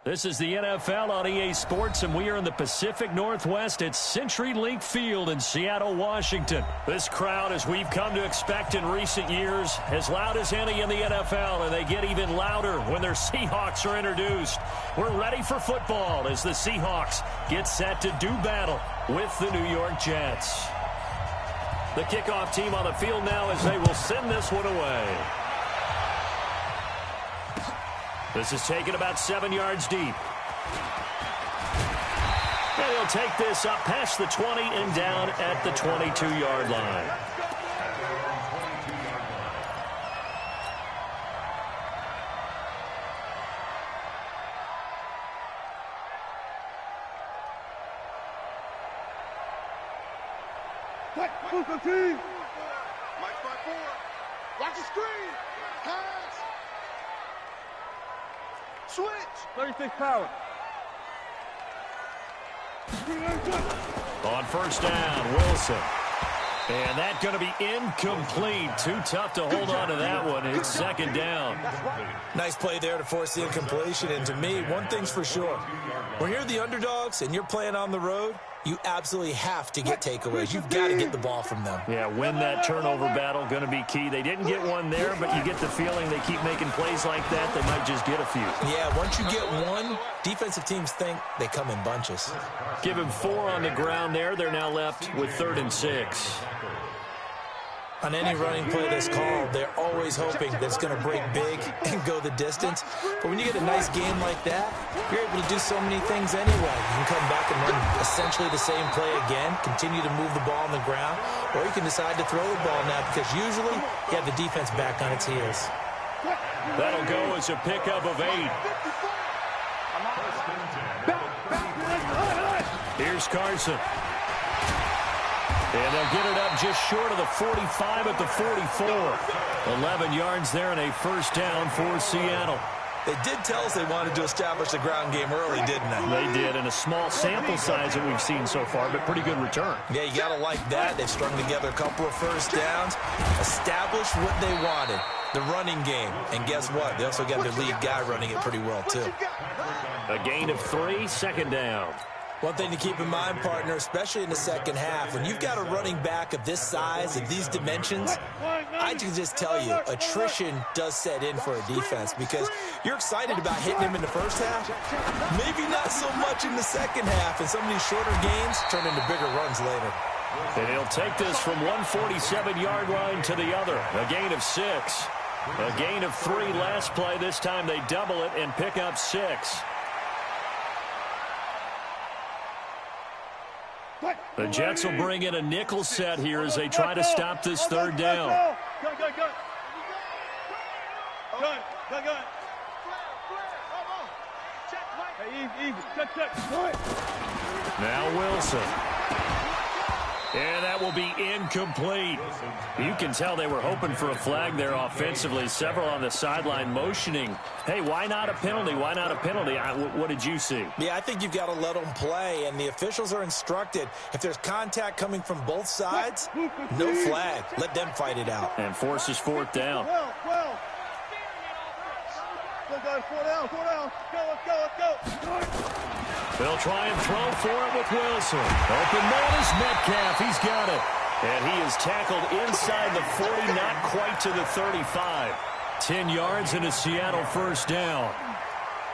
This is the NFL on EA Sports, and we are in the Pacific Northwest at CenturyLink Field in Seattle, Washington. This crowd, as we've come to expect in recent years, as loud as any in the NFL, and they get even louder when their Seahawks are introduced. We're ready for football as the Seahawks get set to do battle with the New York Jets. The kickoff team on the field now as they will send this one away. This is taken about 7 yards deep. And he'll take this up past the 20 and down at the 22-yard line. Watch the screen. Pass. Switch. 36 power. On first down, Wilson. And that's going to be incomplete. Too tough to hold on to that one. It's second down. Nice play there to force the incompletion. And to me, one thing's for sure. When you're the underdogs and you're playing on the road, you absolutely have to get takeaways. You've got to get the ball from them. Yeah, win that turnover battle, going to be key. They didn't get one there, but you get the feeling they keep making plays like that, they might just get a few. Yeah, once you get one, defensive teams think they come in bunches. Give him 4 on the ground there. They're now left with 3rd and 6. On any running play that's called, they're always hoping that it's going to break big and go the distance. But when you get a nice game like that, you're able to do so many things anyway. You can come back and run essentially the same play again, continue to move the ball on the ground, or you can decide to throw the ball now because usually you have the defense back on its heels. That'll go as a pickup of 8. Here's Carson. And they'll get it up just short of the 45 at the 44. 11 yards there and a first down for Seattle. They did tell us they wanted to establish the ground game early, didn't they? They did, and a small sample size that we've seen so far, but pretty good return. Yeah, you got to like that. They've strung together a couple of first downs, established what they wanted, the running game. And guess what? They also got their lead guy running it pretty well, too. A gain of 3, second down. One thing to keep in mind, partner, especially in the second half, when you've got a running back of this size, of these dimensions, I can just tell you, attrition does set in for a defense because you're excited about hitting him in the first half, maybe not so much in the second half, and some of these shorter gains turn into bigger runs later. And he'll take this from one 47-yard line to the other, a gain of 6. A gain of 3 last play. This time they double it and pick up 6. The Jets will bring in a nickel set here as they try to stop this 3rd down. Now Wilson. And that will be incomplete. You can tell they were hoping for a flag there offensively. Several on the sideline motioning. Hey, why not a penalty? Why not a penalty? What did you see? Yeah, I think you've got to let them play, and the officials are instructed. If there's contact coming from both sides, no flag. Let them fight it out. And forces 4th down. They'll try and throw for it with Wilson. Open man is Metcalf. He's got it. And he is tackled inside the 40, not quite to the 35. 10 yards and a Seattle first down.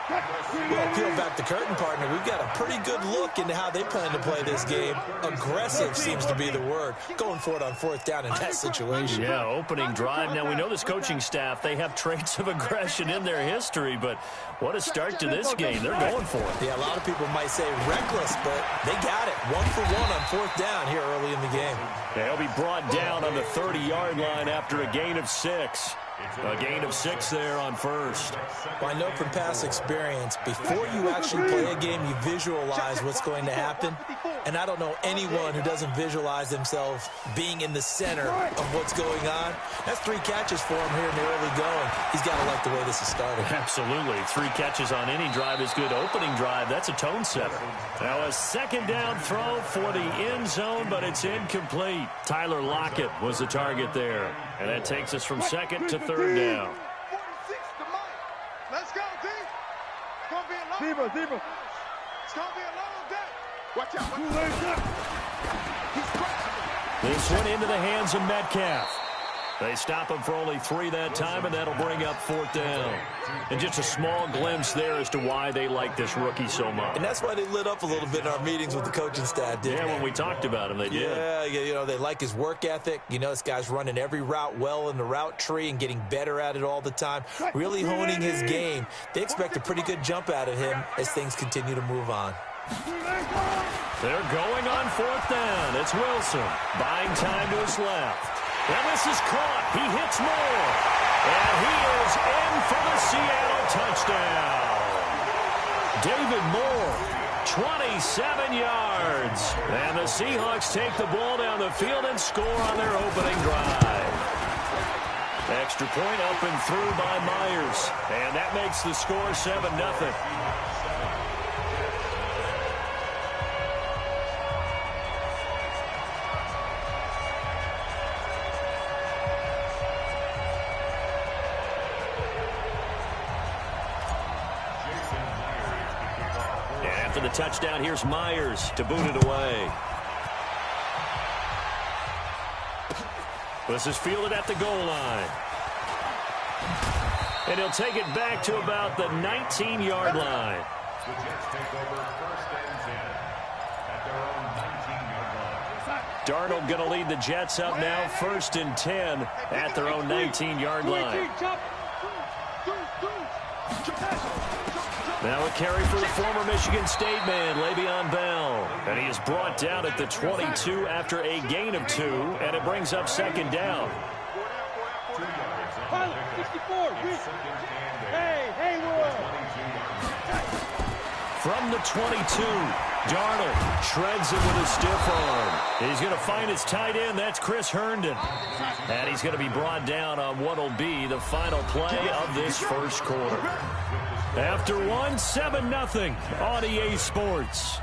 Well, peel back the curtain, partner. We've got a pretty good look into how they plan to play this game. Aggressive seems to be the word. Going for it on fourth down in that situation. Yeah, opening drive. Now, we know this coaching staff, they have traits of aggression in their history, but what a start to this game. They're going for it. Yeah, a lot of people might say reckless, but they got it. 1 for 1 on fourth down here early in the game. They'll be brought down on the 30-yard line after a gain of 6. A gain of 6 there on first. Well, I know from past experience, before you actually play a game, you visualize what's going to happen. And I don't know anyone who doesn't visualize themselves being in the center of what's going on. That's 3 catches for him here in the early going. He's got to like the way this is started. Absolutely. 3 catches on any drive is good. Opening drive, that's a tone setter. Now a second down throw for the end zone, but it's incomplete. Tyler Lockett was the target there. And that takes us from second to third down. 46 to Mike. Let's go, D. It's going to be a long day. It's going to be a long day. Watch out. This one into the hands of Metcalf. They stop him for only 3 that time, and that'll bring up fourth down. And just a small glimpse there as to why they like this rookie so much. And that's why they lit up a little bit in our meetings with the coaching staff, didn't they? When we talked about him, they did. Yeah, you know, they like his work ethic. You know, this guy's running every route well in the route tree and getting better at it all the time, really honing his game. They expect a pretty good jump out of him as things continue to move on. They're going on fourth down. It's Wilson buying time to his left. And this is caught. He hits Moore. And he is in for the Seattle touchdown. David Moore, 27 yards. And the Seahawks take the ball down the field and score on their opening drive. Extra point up and through by Myers. And that makes the score 7-0. After the touchdown, here's Myers to boot it away. This is fielded at the goal line. And he'll take it back to about the 19-yard line. Darnold going to lead the Jets up now, 1st and 10 at their own 19-yard line. Now a carry for the former Michigan State man, Le'Veon Bell. And he is brought down at the 22 after a gain of 2, and it brings up second down. From the 22, Darnold shreds it with a stiff arm. He's going to find his tight end. That's Chris Herndon. And he's going to be brought down on what will be the final play of this first quarter. After 7-0 on EA Sports.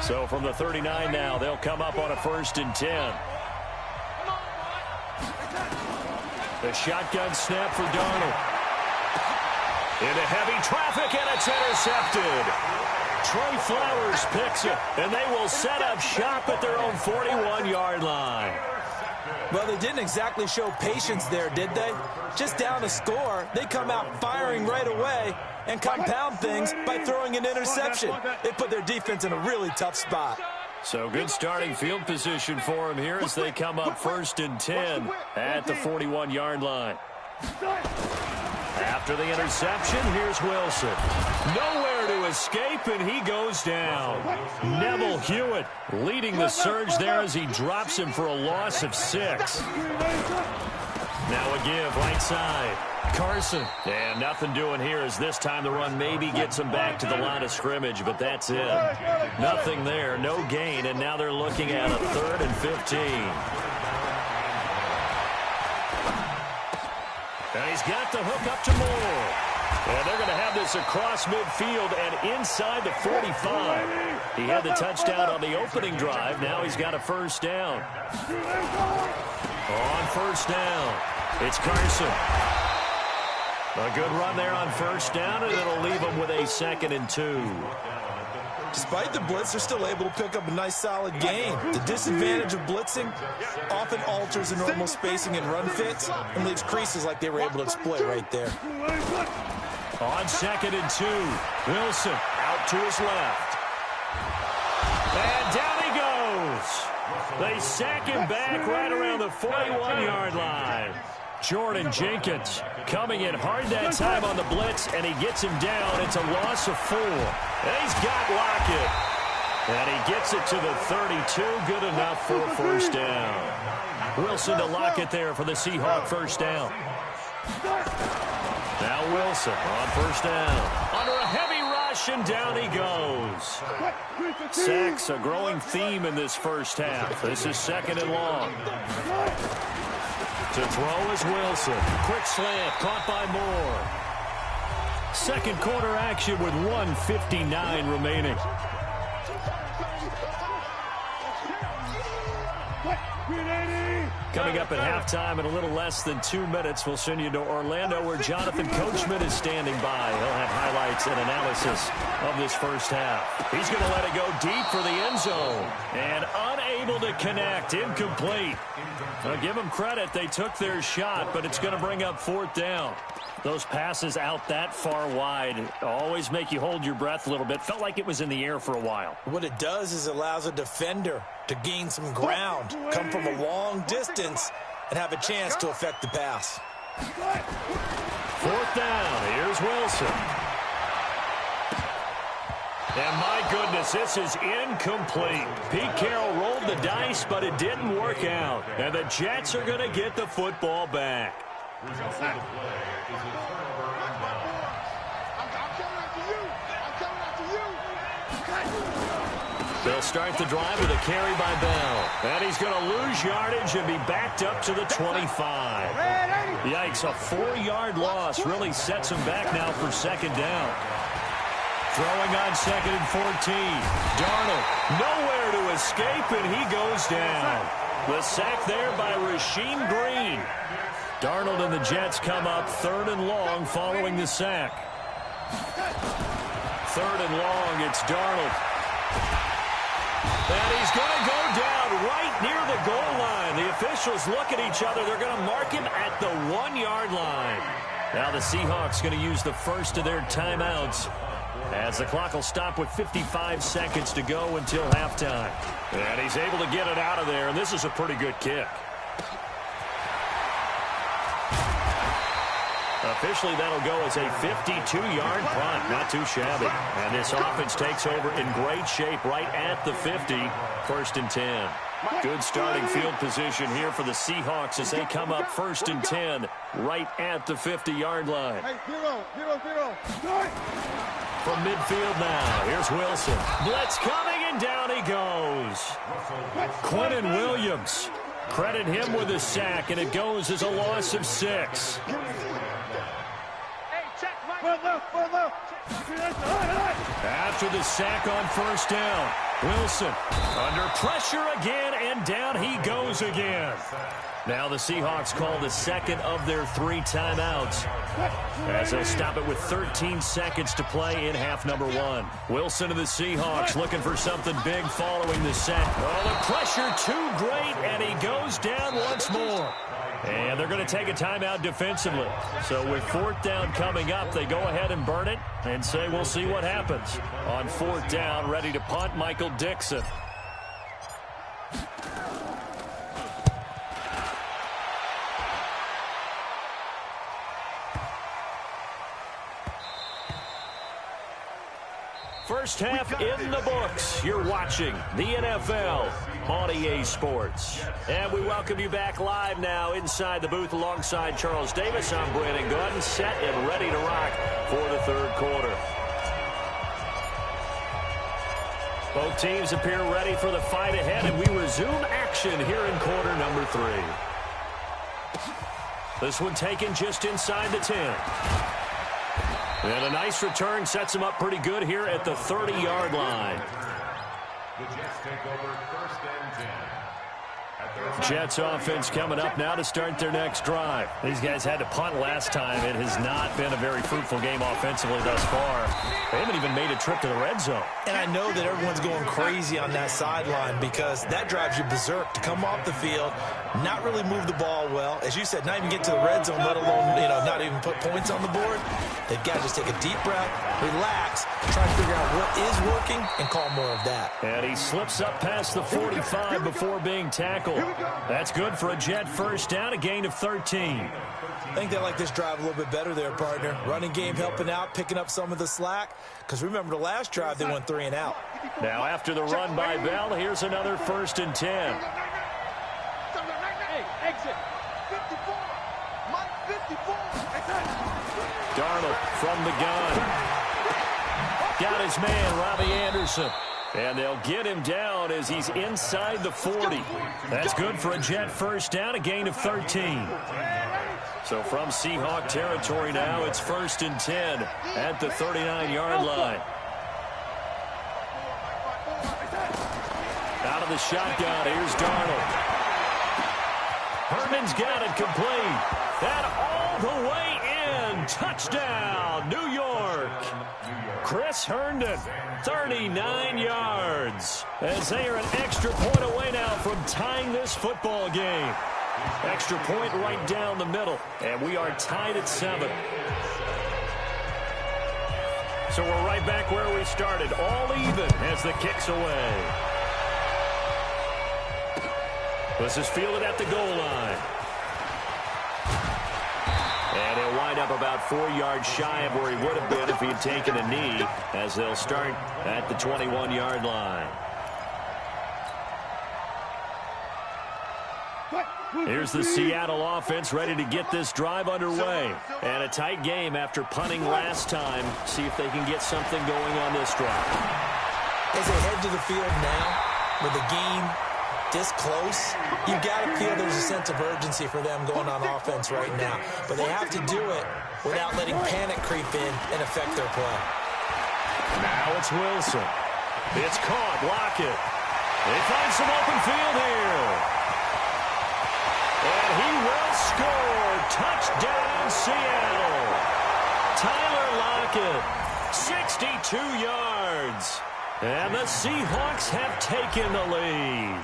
So from the 39 now, they'll come up on a 1st and 10. The shotgun snap for Darnold. Into heavy traffic, and it's intercepted. Trey Flowers picks it, and they will set up shop at their own 41-yard line. Well, they didn't exactly show patience there, did they? Just down a score, they come out firing right away and compound things by throwing an interception. They put their defense in a really tough spot. So good starting field position for them here as they come up 1st and 10 at the 41-yard line. After the interception, here's Wilson. Nowhere to escape, and he goes down. Neville Hewitt leading the surge there as he drops him for a loss of 6. Now a give right side. Carson. And nothing doing here as this time the run maybe gets him back to the line of scrimmage, but that's it. Nothing there, no gain, and now they're looking at a 3rd and 15. And he's got the hook up to Moore. And they're going to have this across midfield and inside the 45. He had the touchdown on the opening drive. Now he's got a 1st down. On 1st down, it's Carson. A good run there on 1st down, and it'll leave him with a 2nd and 2. Despite the blitz, they're still able to pick up a nice, solid gain. The disadvantage of blitzing often alters the normal spacing and run fits and leaves creases like they were able to exploit right there. On 2nd and 2, Wilson out to his left. And down he goes. They sack him back right around the 41-yard line. Jordan Jenkins coming in hard that time on the blitz, and he gets him down. It's a loss of 4. And he's got Lockett. And he gets it to the 32. Good enough for a first down. Wilson to Lockett there for the Seahawk first down. Now Wilson on first down. Under a heavy rush, and down he goes. Sacks a growing theme in this first half. This is 2nd and long. To throw is Wilson. Quick slant, caught by Moore. Second quarter action with 1:59 remaining. Coming up at halftime in a little less than 2 minutes, we'll send you to Orlando where Jonathan Coachman is standing by. He'll have highlights and analysis of this first half. He's going to let it go deep for the end zone. And unable to connect, incomplete. Now give them credit, they took their shot, but it's going to bring up 4th down. Those passes out that far wide always make you hold your breath a little bit. Felt like it was in the air for a while. What it does is it allows a defender to gain some ground, come from a long distance, and have a chance to affect the pass. 4th down. Here's Wilson. And my goodness, this is incomplete. Pete Carroll rolled the dice, but it didn't work out. And the Jets are going to get the football back. They'll start the drive with a carry by Bell. And he's going to lose yardage and be backed up to the 25. Yikes, a 4-yard loss really sets him back now for 2nd down. Throwing on 2nd and 14. Darnold nowhere to escape, and he goes down. The sack there by Rasheem Green. Darnold and the Jets come up 3rd and long following the sack. 3rd and long, it's Darnold. And he's going to go down right near the goal line. The officials look at each other. They're going to mark him at the 1-yard line. Now the Seahawks going to use the first of their timeouts, as the clock will stop with 55 seconds to go until halftime. And he's able to get it out of there, and this is a pretty good kick. Officially, that'll go as a 52-yard punt. Not too shabby. And this offense takes over in great shape right at the 50. 1st and 10. Good starting field position here for the Seahawks as they come up 1st and 10 right at the 50-yard line. Hey, 0, 0, 0. From midfield now, here's Wilson. Blitz coming, and down he goes. Quentin Williams. Credit him with a sack, and it goes as a loss of 6. After the sack on 1st down, Wilson under pressure again, and down he goes again. Now the Seahawks call the 2nd of their 3 timeouts, as they'll stop it with 13 seconds to play in half number 1. Wilson of the Seahawks looking for something big following the sack. Oh, the pressure too great, and he goes down once more. And they're going to take a timeout defensively. So with 4th down coming up, they go ahead and burn it and say we'll see what happens. On 4th down, ready to punt, Michael Dixon. First half in the books. You're watching the NFL on EA Sports. And we welcome you back live now inside the booth alongside Charles Davis. I'm Brandon Gordon, set and ready to rock for the 3rd quarter. Both teams appear ready for the fight ahead, and we resume action here in quarter number 3. This one taken just inside the 10. And a nice return sets him up pretty good here at the 30-yard line. The Jets take over 1st and 10 Jets offense coming up now to start their next drive. These guys had to punt last time. It has not been a very fruitful game offensively thus far. They haven't even made a trip to the red zone. And I know that everyone's going crazy on that sideline because that drives you berserk to come off the field, not really move the ball well. As you said, not even get to the red zone, let alone, not even put points on the board. They've got to just take a deep breath, relax, try to figure out what is working, and call more of that. And he slips up past the 45 before being tackled. That's good for a Jet first down, a gain of 13. I think they like this drive a little bit better there, partner. Running game helping out, picking up some of the slack. Because remember, the last drive, they went 3 and out. Now, after the run by Bell, here's another 1st and 10. Hey, exit. 54. Mike 54. Darnold from the gun. Got his man, Robbie Anderson. And they'll get him down as he's inside the 40. That's good for a Jet first down, a gain of 13. So from Seahawk territory now, it's 1st and 10 at the 39-yard line. Out of the shotgun, here's Darnold. Herndon's got it complete. That all the way in. Touchdown, New York. Chris Herndon, 39 yards. As they are an extra point away now from tying this football game. Extra point right down the middle. And we are tied at 7. So we're right back where we started. All even as the kick's away. This is fielded at the goal line. And he'll wind up about 4 yards shy of where he would have been if he had taken a knee, as they'll start at the 21-yard line. Here's the Seattle offense ready to get this drive underway. And a tight game after punting last time. See if they can get something going on this drive. As they head to the field now, with the game this close, you've got to feel there's a sense of urgency for them going on offense right now. But they have to do it without letting panic creep in and affect their play. Now it's Wilson. It's caught. Lockett. They find some open field here. And he will score. Touchdown, Seattle. Tyler Lockett, 62 yards. And the Seahawks have taken the lead.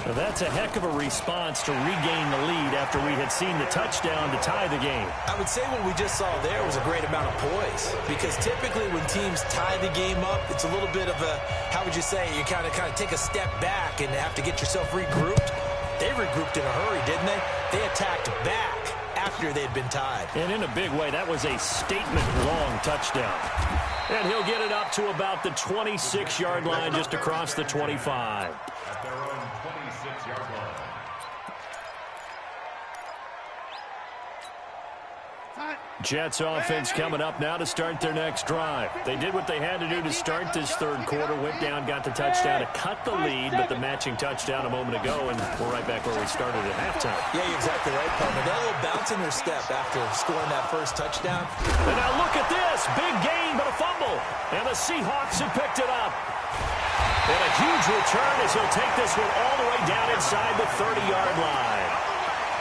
Now that's a heck of a response to regain the lead after we had seen the touchdown to tie the game. I would say what we just saw there was a great amount of poise. Because typically when teams tie the game up, it's a little bit of a, how would you say, you kind of take a step back and have to get yourself regrouped. They regrouped in a hurry, didn't they? They attacked back after they'd been tied. And in a big way, that was a statement-long touchdown. And he'll get it up to about the 26-yard line, just across the 25. At their own 26-yard line. Jets offense coming up now to start their next drive. They did what they had to do to start this third quarter. Went down, got the touchdown to cut the lead, but the matching touchdown a moment ago, and we're right back where we started at halftime. Yeah, you're exactly right, partner. That little bounce in their step after scoring that first touchdown. And now look at this. Big gain, but a fumble. And the Seahawks have picked it up. And a huge return as he'll take this one all the way down inside the 30-yard line.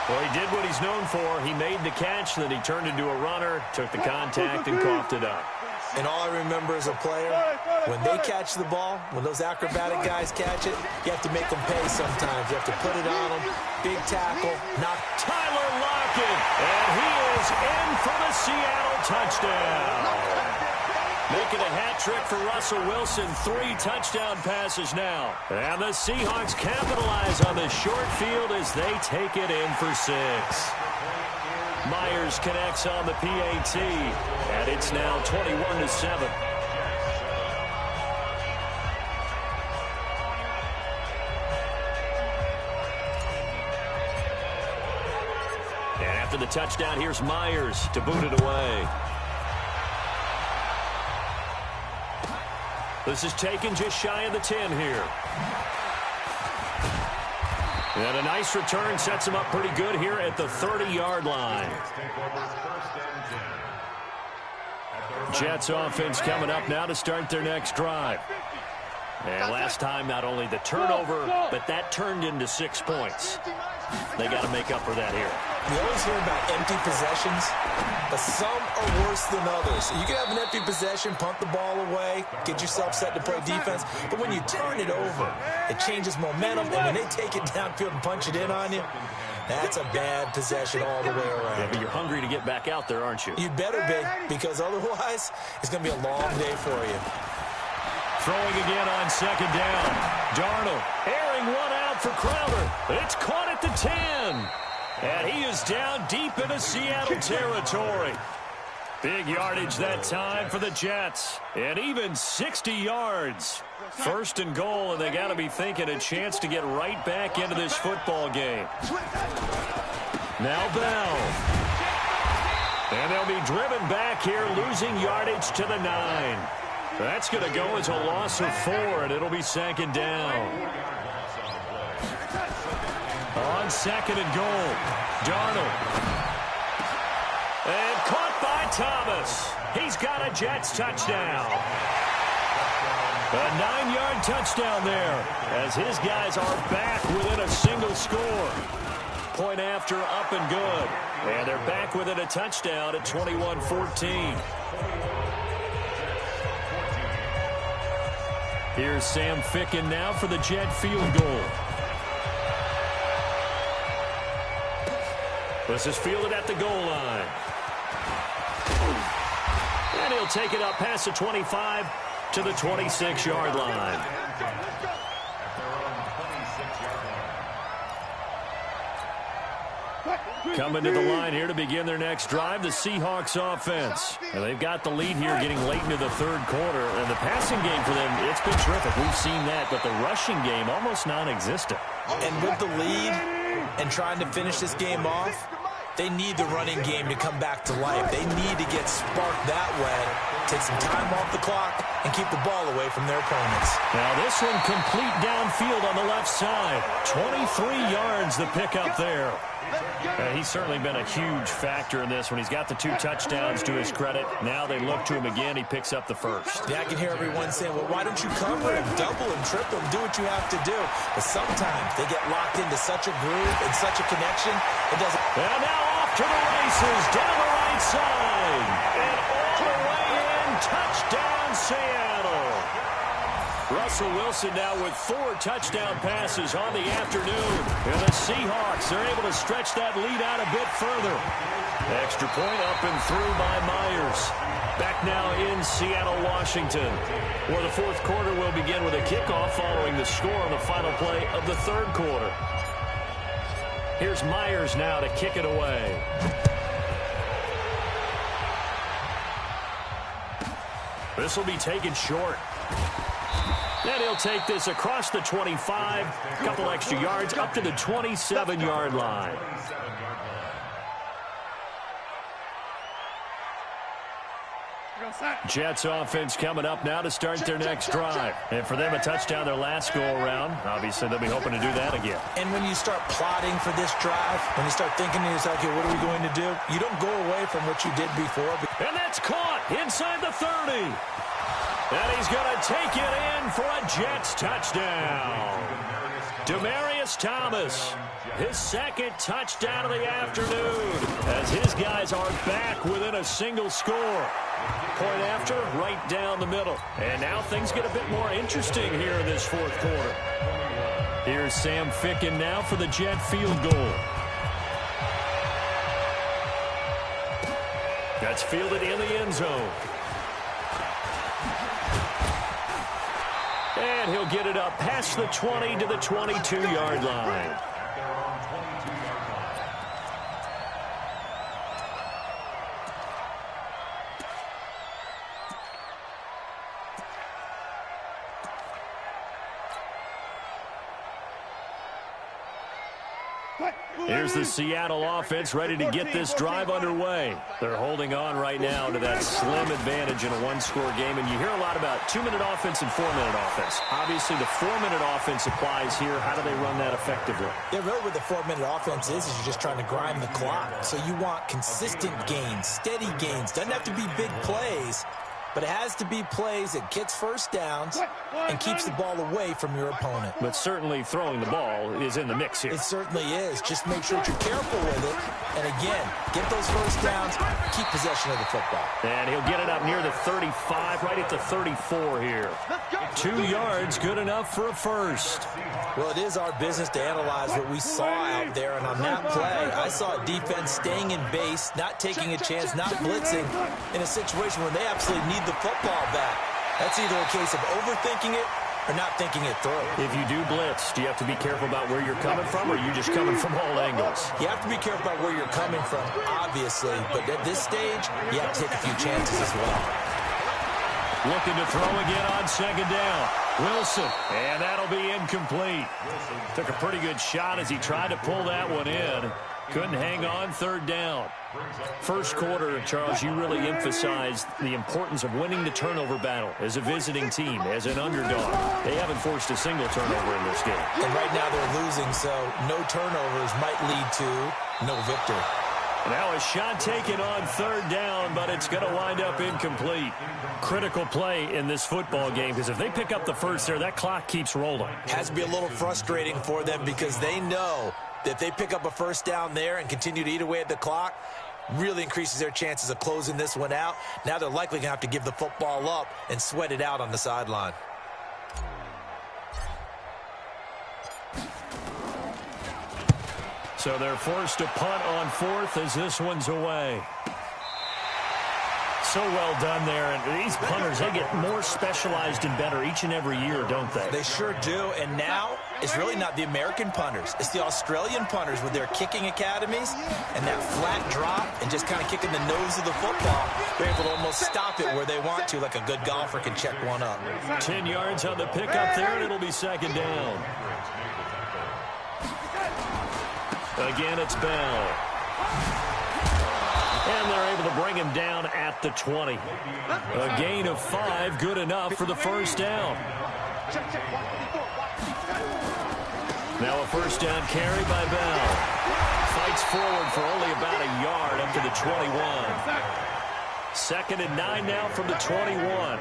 Well, he did what he's known for. He made the catch, then he turned into a runner, took the contact, and coughed it up. And all I remember as a player, when they catch the ball, when those acrobatic guys catch it, you have to make them pay sometimes. You have to put it on them. Big tackle. Knock. Tyler Lockett, and he is in for the Seattle touchdown. Making a hat trick for Russell Wilson. 3 touchdown passes now. And the Seahawks capitalize on this short field as they take it in for 6. Myers connects on the PAT. And it's now 21-7. And after the touchdown, here's Myers to boot it away. This is taken just shy of the 10 here. And a nice return sets him up pretty good here at the 30-yard line. Jets offense coming up now to start their next drive. And last time, not only the turnover, but that turned into 6 points. They got to make up for that here. We always hear about empty possessions, but some are worse than others. You can have an empty possession, punt the ball away, get yourself set to play defense, but when you turn it over, it changes momentum, and when they take it downfield and punch it in on you, that's a bad possession all the way around. Yeah, but you're hungry to get back out there, aren't you? You'd better be, because otherwise, it's going to be a long day for you. Throwing again on second down. Darnold airing one out for Crowder. It's caught at the 10. And he is down deep into Seattle territory. Big yardage that time for the Jets. And even 60 yards. First and goal, and they got to be thinking a chance to get right back into this football game. Now Bell. And they'll be driven back here, losing yardage to the 9. That's going to go as a loss of 4, and it'll be second down. On second and goal, Darnold. And caught by Thomas. He's got a Jets touchdown. A 9-yard touchdown there, as his guys are back within a single score. Point after, up and good. And they're back within a touchdown at 21-14. Here's Sam Ficken now for the Jet field goal. This is fielded at the goal line. And he'll take it up past the 25 to the 26-yard line. Coming to the line here to begin their next drive, the Seahawks offense. And they've got the lead here getting late into the third quarter. And the passing game for them, it's been terrific. We've seen that, but the rushing game almost non-existent. And with the lead and trying to finish this game off, they need the running game to come back to life. They need to get sparked that way, take some time off the clock, and keep the ball away from their opponents. Now this one complete downfield on the left side. 23 yards the pickup there. He's certainly been a huge factor in this when he's got the 2 touchdowns to his credit. Now they look to him again. He picks up the first. Yeah, I can hear everyone saying, well, why don't you cover him, double him, triple him, do what you have to do. But sometimes they get locked into such a groove and such a connection, it doesn't. And now off to the races, down the right side. And all the way in, touchdown Seattle. Russell Wilson now with 4 touchdown passes on the afternoon. And the Seahawks are able to stretch that lead out a bit further. Extra point up and through by Myers. Back now in Seattle, Washington, where the fourth quarter will begin with a kickoff following the score on the final play of the third quarter. Here's Myers now to kick it away. This will be taken short. And he'll take this across the 25, a couple extra yards, up to the 27-yard line. Jets offense coming up now to start their next drive. And for them, a touchdown their last go-around. Obviously, they'll be hoping to do that again. And when you start plotting for this drive, when you start thinking to yourself, okay, what are we going to do? You don't go away from what you did before. And that's caught inside the 30. And he's going to take it in for a Jets touchdown. Demaryius Thomas, his second touchdown of the afternoon, as his guys are back within a single score. Point after, right down the middle. And now things get a bit more interesting here in this fourth quarter. Here's Sam Ficken now for the Jet field goal. That's fielded in the end zone. And he'll get it up past the 20 to the 22-yard line. Here's the Seattle offense ready to get this drive underway. They're holding on right now to that slim advantage in a one-score game. And you hear a lot about 2-minute offense and 4-minute offense. Obviously, the 4-minute offense applies here. How do they run that effectively? Yeah, really what the 4-minute offense is you're just trying to grind the clock. So you want consistent gains, steady gains. Doesn't have to be big plays, but it has to be plays that gets first downs and keeps the ball away from your opponent. But certainly throwing the ball is in the mix here. It certainly is. Just make sure that you're careful with it. And again, get those first downs, keep possession of the football. And he'll get it up near the 35, right at the 34 here. 2 yards, good enough for a first. Well, it is our business to analyze what we saw out there. And on that play, I saw a defense staying in base, not taking a chance, not blitzing in a situation where they absolutely need the football back. That's either a case of overthinking it or not thinking it through. If you do blitz, do you have to be careful about where you're coming from, or are you just coming from all angles? You have to be careful about where you're coming from, obviously. But at this stage, you have to take a few chances as well. Looking to throw again on second down. Wilson, and that'll be incomplete. Took a pretty good shot as he tried to pull that one in. Couldn't hang on, third down. First quarter, Charles, you really emphasized the importance of winning the turnover battle as a visiting team, as an underdog. They haven't forced a single turnover in this game. And right now they're losing, so no turnovers might lead to no victory. Now a shot taken on third down, but it's going to wind up incomplete. Critical play in this football game, because if they pick up the first there, that clock keeps rolling. Has to be a little frustrating for them because they know that if they pick up a first down there and continue to eat away at the clock, really increases their chances of closing this one out. Now they're likely going to have to give the football up and sweat it out on the sideline. So they're forced to punt on fourth as this one's away. So well done there. And these punters, they get more specialized and better each and every year, don't they? They sure do. And now it's really not the American punters. It's the Australian punters with their kicking academies and that flat drop and just kind of kicking the nose of the football. They're able to almost stop it where they want to, like a good golfer can check one up. 10 yards on the pickup there, and it'll be second down. Again, it's Bell. And they're able to bring him down at the 20. A gain of 5, good enough for the first down. Now a first down carry by Bell. Fights forward for only about a yard up to the 21. Second and 9 now from the 21.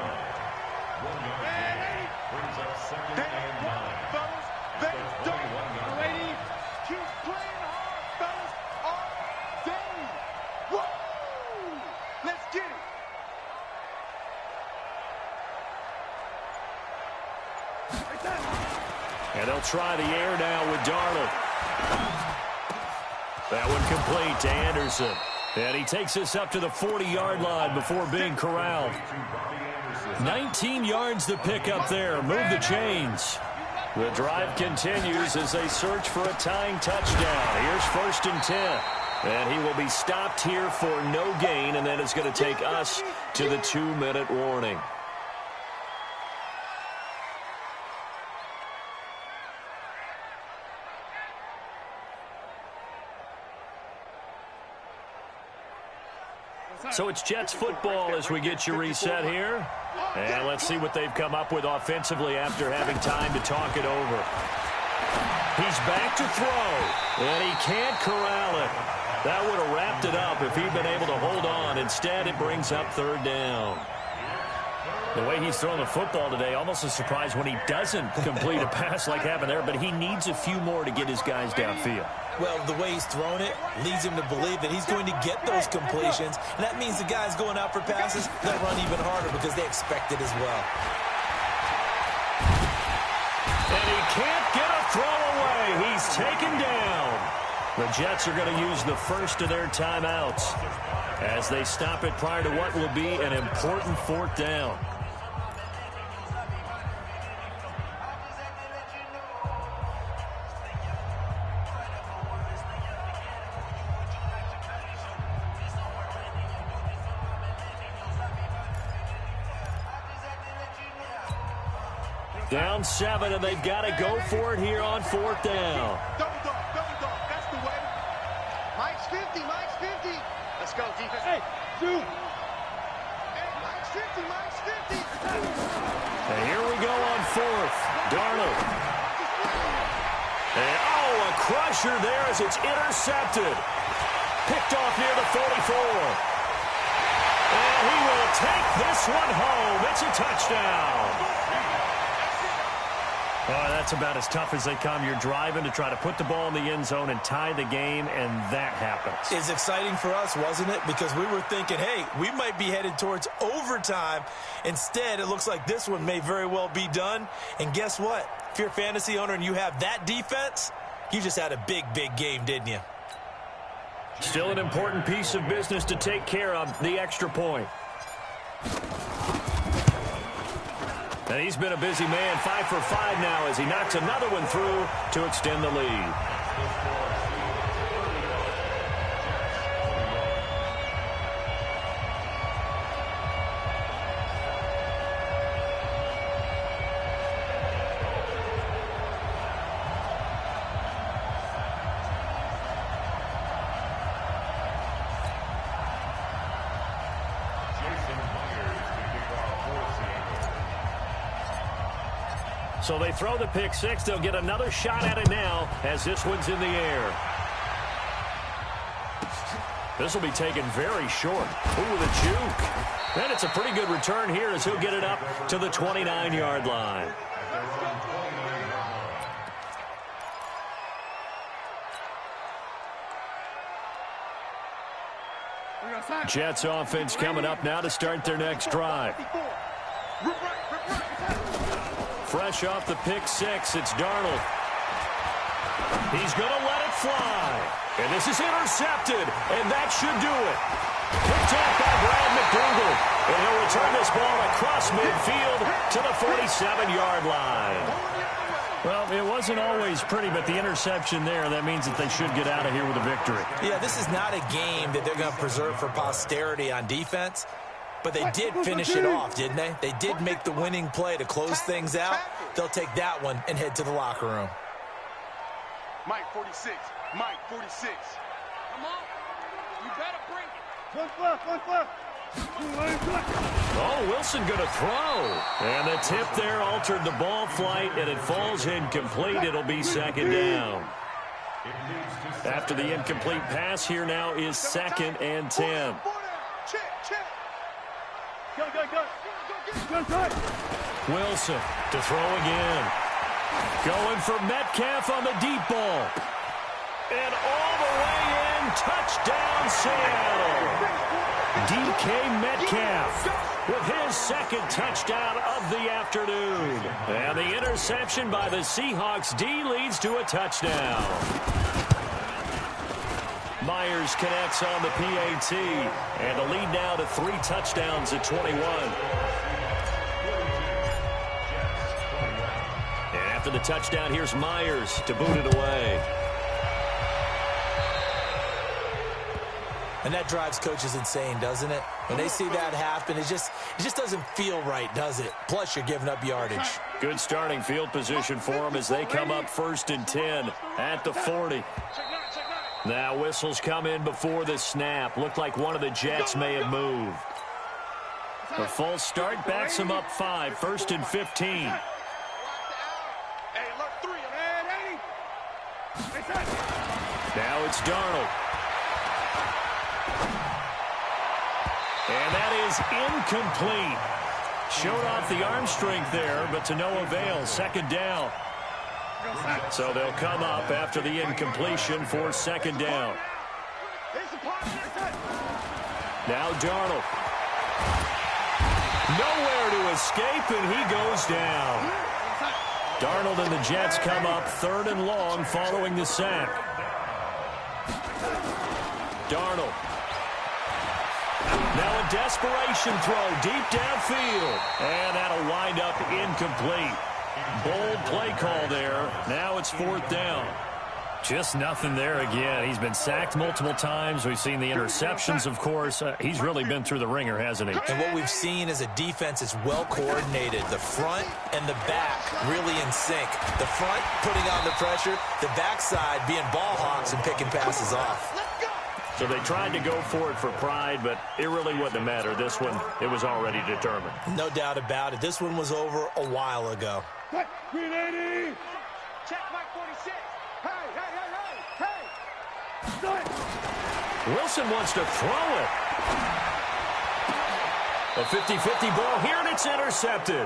And they'll try the air now with Darnold. That one complete to Anderson. And he takes us up to the 40-yard line before being corralled. 19 yards to pick up there. Move the chains. The drive continues as they search for a tying touchdown. Here's first and 10. And he will be stopped here for no gain, and then it's going to take us to the 2-minute warning. So it's Jets football as we get you reset here. And let's see what they've come up with offensively after having time to talk it over. He's back to throw, and he can't corral it. That would have wrapped it up if he'd been able to hold on. Instead, it brings up third down. The way he's throwing the football today, almost a surprise when he doesn't complete a pass like happened there, but he needs a few more to get his guys downfield. Well, the way he's thrown it leads him to believe that he's going to get those completions, and that means the guys going out for passes, they'll run even harder because they expect it as well. And he can't get a throw away. He's taken down. The Jets are going to use the first of their timeouts as they stop it prior to what will be an important fourth down. Down 7, and they've got to go for it here on fourth down. Double dog, that's the way. Mike's 50, Mike's 50. Let's go, defense. Hey, shoot. Hey, Mike's 50, Mike's 50. And here we go on fourth. Darnold. And, a crusher there as it's intercepted. Picked off near the 44. And And he will take this one home. It's a touchdown. Oh, that's about as tough as they come. You're driving to try to put the ball in the end zone and tie the game, and that happens. It's exciting for us, wasn't it? Because we were thinking, hey, we might be headed towards overtime. Instead, it looks like this one may very well be done. And guess what? If you're a fantasy owner and you have that defense, you just had a big, big game, didn't you? Still an important piece of business to take care of, the extra point. And he's been a busy man, 5 for 5 now as he knocks another one through to extend the lead. So they throw the pick six. They'll get another shot at it now as this one's in the air. This will be taken very short. Ooh, the juke. And it's a pretty good return here as he'll get it up to the 29-yard line. Jets offense coming up now to start their next drive. Fresh off the pick six, it's Darnold. He's going to let it fly. And this is intercepted, and that should do it. Picked off by Brad McDougal. And he'll return this ball across midfield to the 47-yard line. Well, it wasn't always pretty, but the interception there, that means that they should get out of here with a victory. Yeah, this is not a game that they're going to preserve for posterity on defense. But they did finish it off, didn't they? They did make the winning play to close things out. They'll take that one and head to the locker room. Mike 46. Mike 46. Come on. You better bring it. One left. Oh, Wilson going to throw. And the tip there altered the ball flight, and it falls incomplete. It'll be second down. After the incomplete pass, here now is 2nd and 10. Check. Wilson to throw again. Going for Metcalf on the deep ball. And all the way in, touchdown Seattle. DK Metcalf with his 2nd touchdown of the afternoon. And the interception by the Seahawks D leads to a touchdown. Myers connects on the PAT, and the lead now to 3 touchdowns at 21. And after the touchdown, here's Myers to boot it away. And that drives coaches insane, doesn't it? When they see that happen, it just doesn't feel right, does it? Plus, you're giving up yardage. Good starting field position for them as they come up 1st and 10 at the 40. Now whistles come in before the snap. Looked like one of the Jets may have moved. A false start backs him up 5, 1st and 15. Hey, alert 3. Now it's Darnold. And that is incomplete. Showed off the arm strength there, but to no avail. 2nd down. So they'll come up after the incompletion for 2nd down. Now Darnold. Nowhere to escape, and he goes down. Darnold and the Jets come up 3rd and long following the sack. Darnold. Now a desperation throw deep downfield. And that'll wind up incomplete. Bold play call there. Now it's 4th down. Just nothing there again. He's been sacked multiple times. We've seen the interceptions, of course. He's really been through the ringer, hasn't he? And what we've seen is a defense that's well coordinated. The front and the back really in sync. The front putting on the pressure. The backside being ball hawks and picking passes off. So they tried to go for it for pride, but it really wouldn't have mattered. This one, it was already determined. No doubt about it. This one was over a while ago. Green 80. Check Mike 46. Hey. Wilson wants to throw it. A 50-50 ball here, and it's intercepted.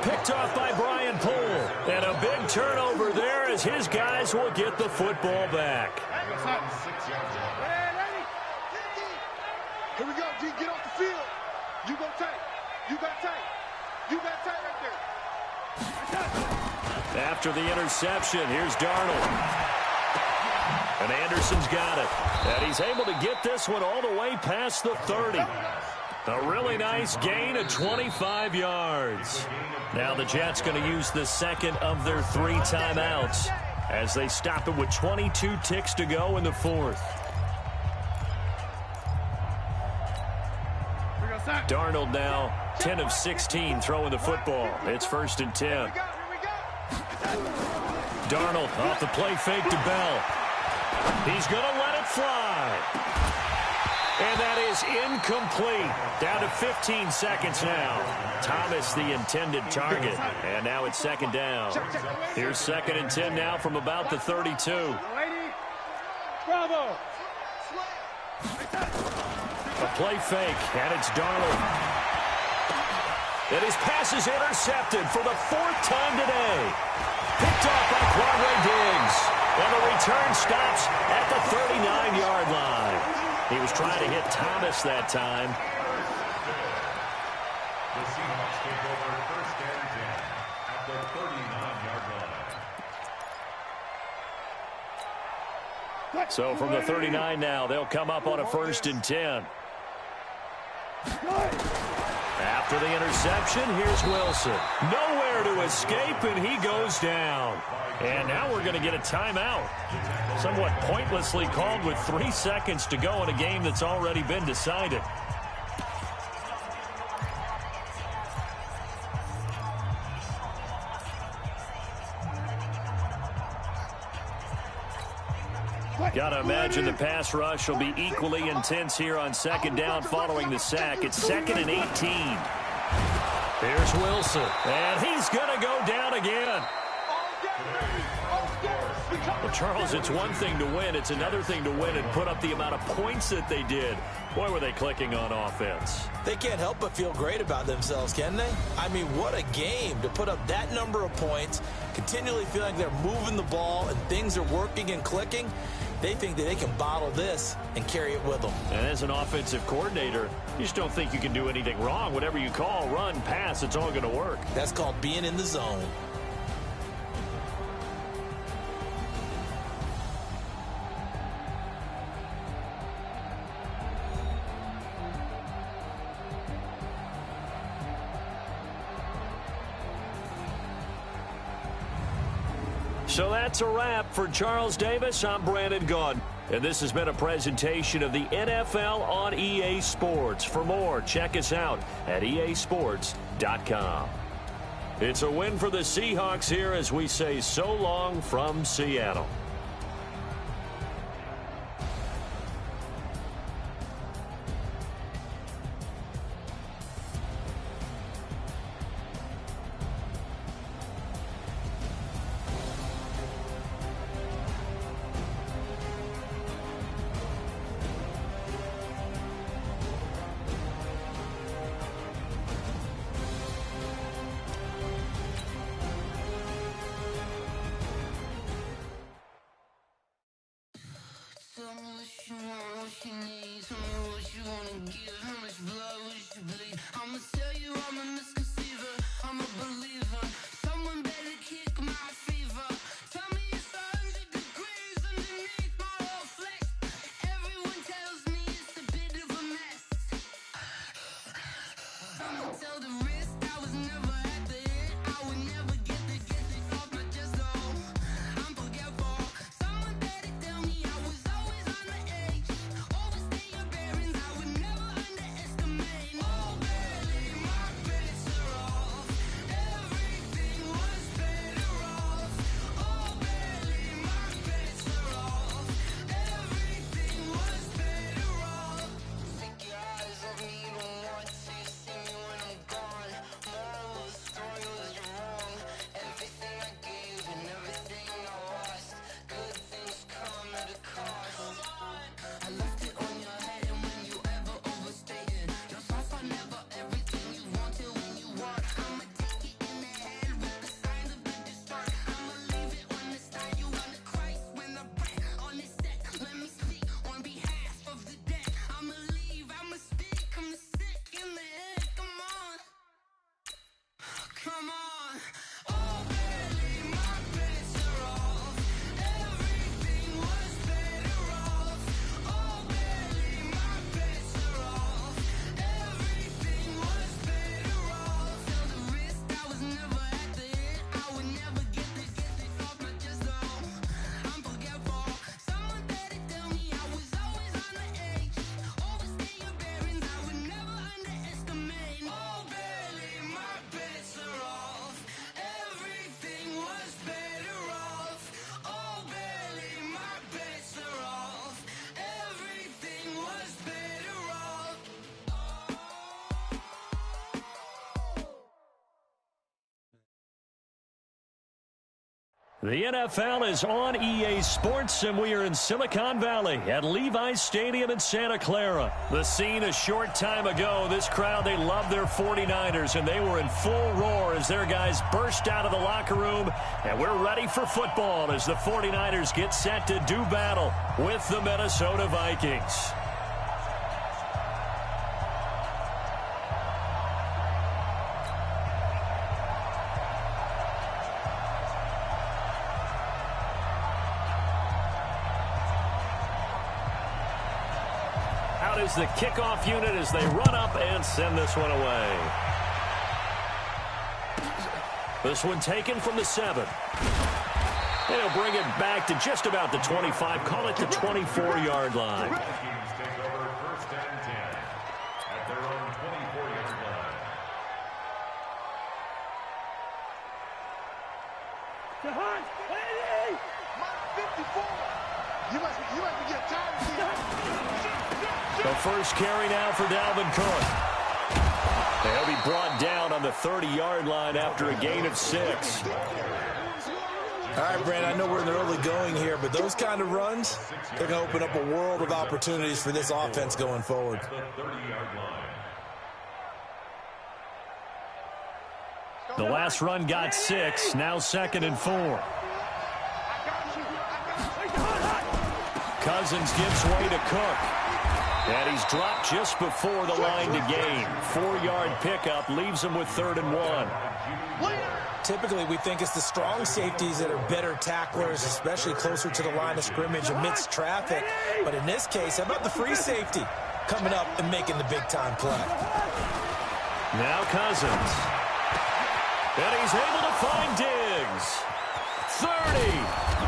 Picked off by Brian Poole. And a big turnover there as his guys will get the football back. Here we go, D. Get off the field. You go tight. You got tight. You got tight right there. After the interception, here's Darnold. And Anderson's got it. And he's able to get this one all the way past the 30. A really nice gain of 25 yards. Now the Jets going to use the second of their 3 timeouts as they stop it with 22 ticks to go in the fourth. Darnold now 10 of 16 throwing the football. It's 1st and 10. Darnold off the play fake to Bell. He's going to let it fly. And that is incomplete. Down to 15 seconds now. Thomas the intended target. And now it's 2nd down. Here's 2nd and 10 now from about the 32. Bravo. A play fake, and it's Darnold. And his pass is intercepted for the 4th time today. Picked off by Quadre Diggs. And the return stops at the 39-yard line. He was trying to hit Thomas that time. The Seahawks take over 1st and 10 at the 39-yard line. So from the 39 now, they'll come up on a 1st and 10. After the interception, here's Wilson. Nowhere to escape, and he goes down. And now we're going to get a timeout. Somewhat pointlessly called with 3 seconds to go in a game that's already been decided. Got to imagine the pass rush will be equally intense here on 2nd down following the sack. It's 2nd and 18. Here's Wilson, and he's going to go down again. Well, Charles, it's one thing to win. It's another thing to win and put up the amount of points that they did. Boy, were they clicking on offense. They can't help but feel great about themselves, can they? I mean, what a game to put up that number of points, continually feeling like they're moving the ball and things are working and clicking. They think that they can bottle this and carry it with them. And as an offensive coordinator, you just don't think you can do anything wrong. Whatever you call, run, pass, it's all going to work. That's called being in the zone. So that's a wrap for Charles Davis. I'm Brandon Gaudin, and this has been a presentation of the NFL on EA Sports. For more, check us out at easports.com. It's a win for the Seahawks here as we say so long from Seattle. The NFL is on EA Sports, and we are in Silicon Valley at Levi's Stadium in Santa Clara. The scene a short time ago, this crowd, they love their 49ers, and they were in full roar as their guys burst out of the locker room. And we're ready for football as the 49ers get set to do battle with the Minnesota Vikings. Is the kickoff unit as they run up and send this one away. This one taken from the 7. And he'll bring it back to just about the 25, call it the 24-yard line. Vikings take over 1st and 10 at their own 24-yard line. Mike 54. You must be getting tired of seeing. The first carry now for Dalvin Cook. They'll be brought down on the 30-yard line after a gain of 6. All right, Brandon, I know we're in the early going here, but those kind of runs, they're going to open up a world of opportunities for this offense going forward. The last run got 6, now 2nd and 4. Cousins gives way to Cook. And he's dropped just before the line to gain. 4-yard pickup leaves him with 3rd and 1. Typically, we think it's the strong safeties that are better tacklers, especially closer to the line of scrimmage amidst traffic. But in this case, how about the free safety coming up and making the big-time play? Now Cousins. And he's able to find Diggs. 30.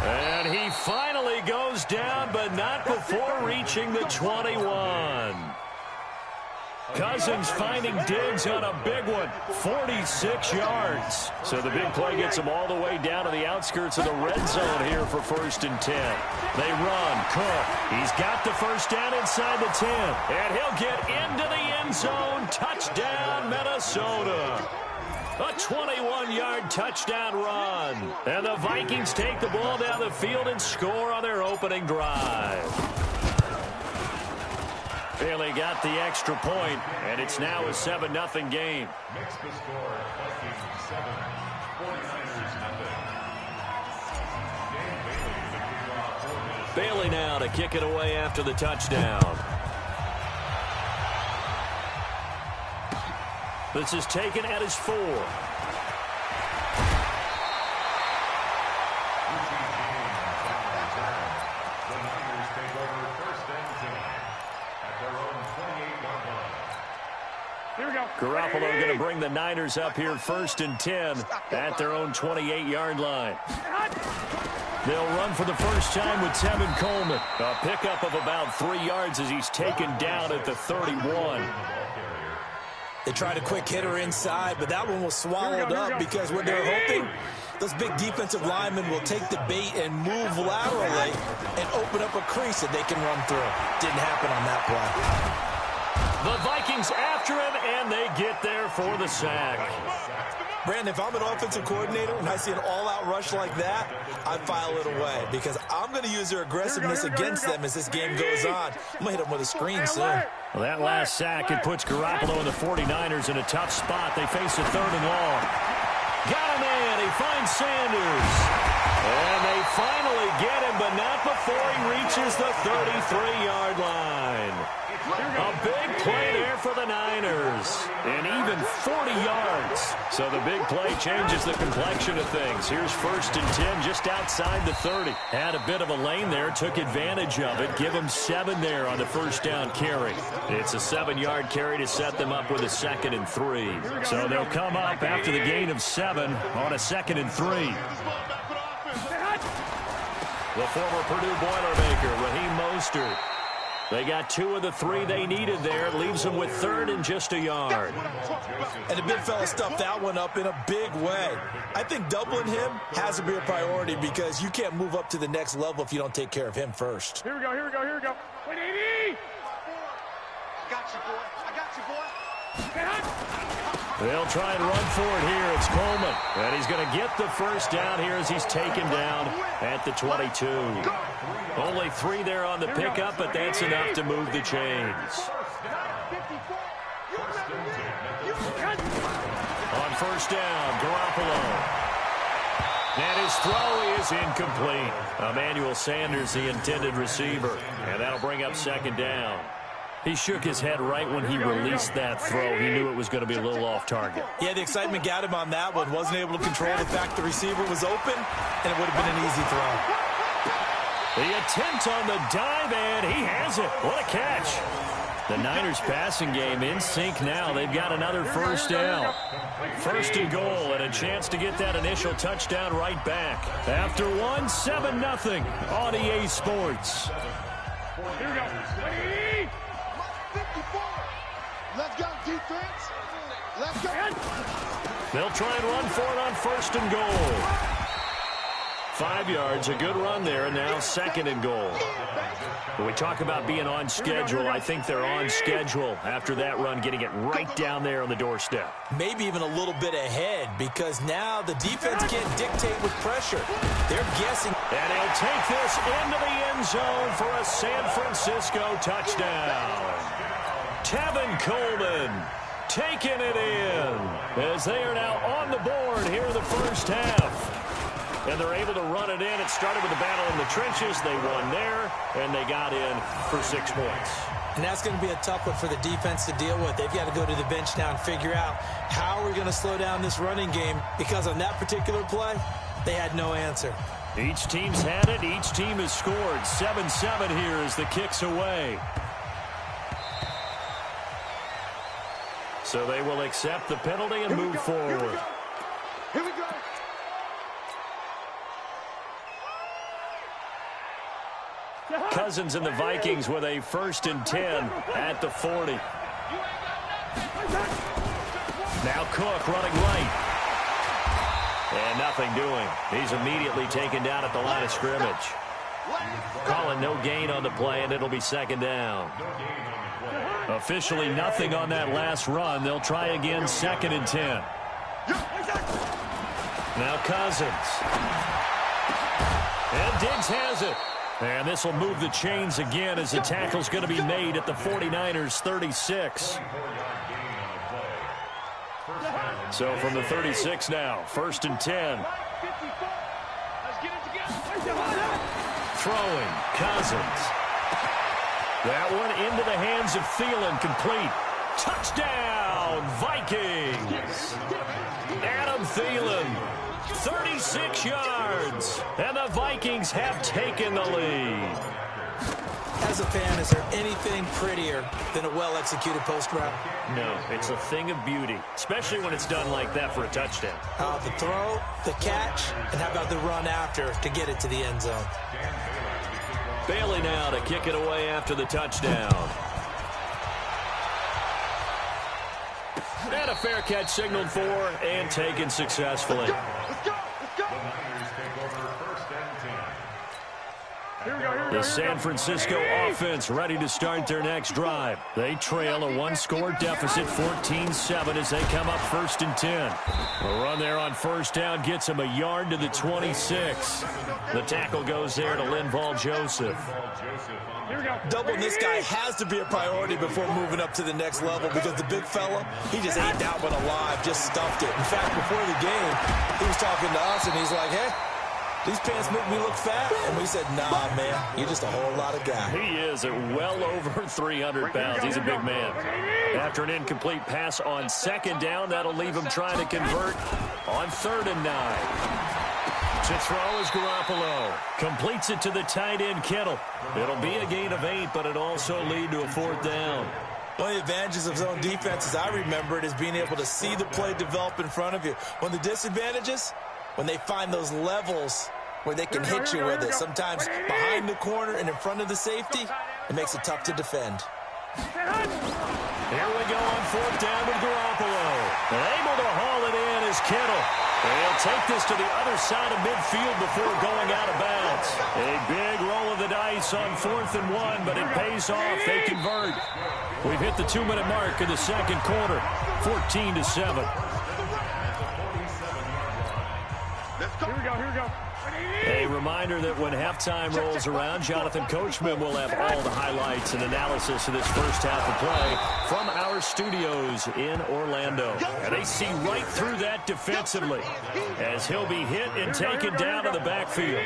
And he finally goes down, but not before reaching the 21. Cousins finding Diggs on a big one, 46 yards. So the big play gets him all the way down to the outskirts of the red zone here for 1st and 10. They run. Cook. He's got the first down inside the 10. And he'll get into the end zone. Touchdown, Minnesota. A 21-yard touchdown run. And the Vikings take the ball down the field and score on their opening drive. Bailey got the extra point, and it's now a 7-0 game. Makes the score Vikings 7, 49ers nothing. Bailey now to kick it away after the touchdown. This is taken at his 4. Garoppolo going to bring the Niners up here 1st and 10 at their own 28-yard line. They'll run for the first time with Tevin Coleman. A pickup of about 3 yards as he's taken down at the 31. They tried a quick hitter inside, but that one was swallowed up because what they're hoping, those big defensive linemen will take the bait and move laterally and open up a crease that they can run through. Didn't happen on that play. The Vikings after him, and they get there for the sack. Brandon, if I'm an offensive coordinator and I see an all-out rush like that, I file it away because I'm going to use their aggressiveness against them as this game goes on. I'm going to hit them with a screen soon. Well, that last sack, it puts Garoppolo and the 49ers in a tough spot. They face a 3rd and long. Got him in. He finds Sanders. And they finally get him, but not before he reaches the 33-yard line. A big play there for the Niners. And even 40 yards. So the big play changes the complexion of things. Here's 1st and 10 just outside the 30. Had a bit of a lane there, took advantage of it. Give them 7 there on the first down carry. It's a 7-yard carry to set them up with a 2nd and 3. So they'll come up after the gain of 7 on a 2nd and 3. The former Purdue Boilermaker, Raheem Mostert. They got 2 of the 3 they needed there. Leaves them with 3rd and just a yard. And the big fella stuffed that one up in a big way. I think doubling him has to be a priority because you can't move up to the next level if you don't take care of him first. Here we go. Wait, 80! I got you, boy. They'll try and run for it here. It's Coleman. And he's going to get the first down here as he's taken down at the 22. Only 3 there on the pickup, but that's enough to move the chains. On first down, Garoppolo. And his throw is incomplete. Emmanuel Sanders, the intended receiver. And that'll bring up second down. He shook his head right when he released that throw. He knew it was going to be a little off target. Yeah, the excitement got him on that one. Wasn't able to control the fact the receiver was open, and it would have been an easy throw. The attempt on the dive, and he has it. What a catch. The Niners passing game in sync now. They've got another first down. First and goal, and a chance to get that initial touchdown right back. After one, 7-0 on EA Sports. Here we go. Ready? 54. Let's go, defense. Let's go. They'll try and run for it on first and goal. 5 yards, a good run there, and now second and goal. When we talk about being on schedule, I think they're on schedule after that run, getting it right down there on the doorstep. Maybe even a little bit ahead, because now the defense can't dictate with pressure. They're guessing. And he'll take this into the end zone for a San Francisco touchdown. Tevin Coleman taking it in as they are now on the board here in the first half. And they're able to run it in. It started with a battle in the trenches. They won there, and they got in for 6 points. And that's going to be a tough one for the defense to deal with. They've got to go to the bench now and figure out how we're going to slow down this running game, because on that particular play, they had no answer. Each team's had it. Each team has scored. 7-7 here as the kick's away. So they will accept the penalty and move forward. Here we go. Cousins and the Vikings with a 1st and 10 at the 40. Now Cook running right. And nothing doing. He's immediately taken down at the line of scrimmage. Calling no gain on the play, and it'll be second down. Officially nothing on that last run. They'll try again, 2nd and 10. Now Cousins. And Diggs has it. And this will move the chains again as the tackle's going to be made at the 49ers 36. So from the 36 now, 1st and 10. Throwing, Cousins. That one into the hands of Thielen, complete. Touchdown, Vikings. Adam Thielen. 36 yards, and the Vikings have taken the lead. As a fan, is there anything prettier than a well-executed post route? No, it's a thing of beauty, especially when it's done like that for a touchdown. The throw, the catch, and how about the run after to get it to the end zone? Bailey now to kick it away after the touchdown. And a fair catch signaled for and taken successfully. The San Francisco offense ready to start their next drive. They trail a 1-score deficit, 14-7, as they come up 1st and 10. A run there on first down gets him a yard to the 26. The tackle goes there to Linval Joseph. Doubling this guy has to be a priority before moving up to the next level, because the big fella, he just ate that one alive, just stuffed it. In fact, before the game, he was talking to us, and he's like, hey, these pants make me look fat. And we said, nah, man, you're just a whole lot of guy. He is at well over 300 pounds. He's a big man. After an incomplete pass on 2nd down, that'll leave him trying to convert on 3rd and 9. To throw is Garoppolo. Completes it to the tight end, Kittle. It'll be a gain of 8, but it'll also lead to a 4th down. One of the advantages of zone defense, as I remember it, is being able to see the play develop in front of you. One of the disadvantages, when they find those levels where they can hit you with it, sometimes behind the corner and in front of the safety, it makes it tough to defend. Here we go on 4th down with Garoppolo. And able to haul it in is Kittle. They'll take this to the other side of midfield before going out of bounds. A big roll of the dice on 4th and 1, but it pays off. They convert. We've hit the 2-minute mark in the second quarter, 14-7. Here we go. A reminder that when halftime rolls around, Jonathan Coachman will have all the highlights and analysis of this first half of play from our studios in Orlando. And they see right through that defensively as he'll be hit and taken down to the backfield.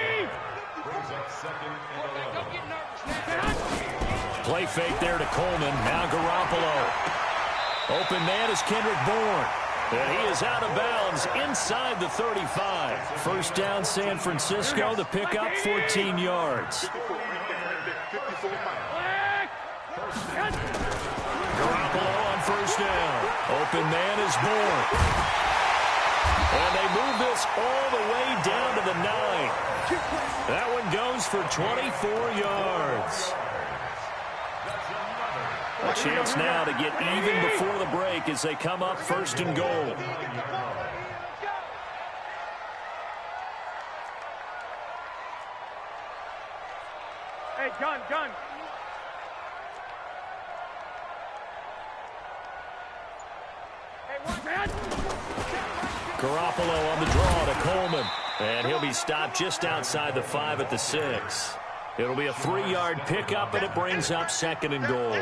Play fake there to Coleman. Now Garoppolo. Open man is Kendrick Bourne. And he is out of bounds inside the 35. First down, San Francisco. The pickup, 14 yards. Garoppolo on first down. Open man is Bourne. And they move this all the way down to the 9. That one goes for 24 yards. A chance now to get even before the break as they come up 1st and goal. Hey, gun. Garoppolo on the draw to Coleman. And he'll be stopped just outside the 5 at the 6. It'll be a 3-yard pickup, and it brings up 2nd and goal.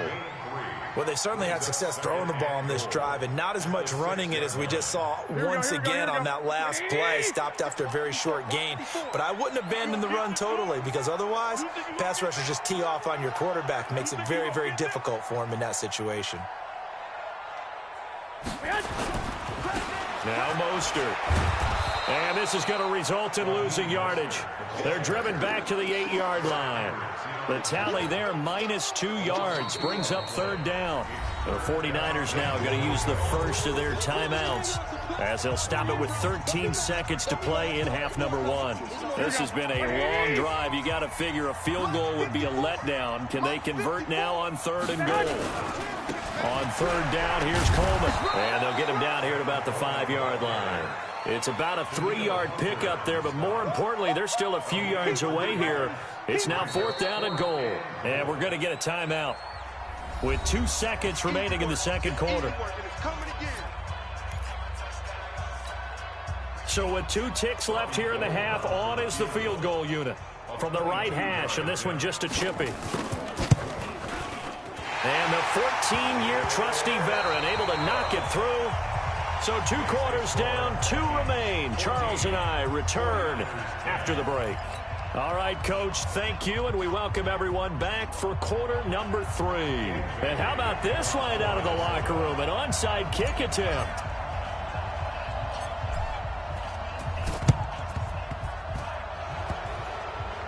Well, they certainly had success throwing the ball on this drive, and not as much running it as we just saw once again on that last play. Stopped after a very short gain. But I wouldn't abandon the run totally, because otherwise, pass rushers just tee off on your quarterback. Makes it very, very difficult for him in that situation. Now Mostert. And this is going to result in losing yardage. They're driven back to the 8-yard line. The tally there, -2 yards, brings up 3rd down. The 49ers now going to use the first of their timeouts as they'll stop it with 13 seconds to play in half number 1. This has been a long drive. You got to figure a field goal would be a letdown. Can they convert now on 3rd and goal? On 3rd down, here's Coleman. And they'll get him down here at about the 5-yard line. It's about a 3-yard pickup there, but more importantly, they're still a few yards away here. It's now 4th down and goal. And we're going to get a timeout with 2 seconds remaining in the second quarter. So with 2 ticks left here in the half, on is the field goal unit from the right hash, and this one just a chippy. And the 14-year trusty veteran able to knock it through. So 2 quarters down, 2 remain. Charles and I return after the break. All right, Coach, thank you, and we welcome everyone back for quarter number 3. And how about this line out of the locker room, an onside kick attempt.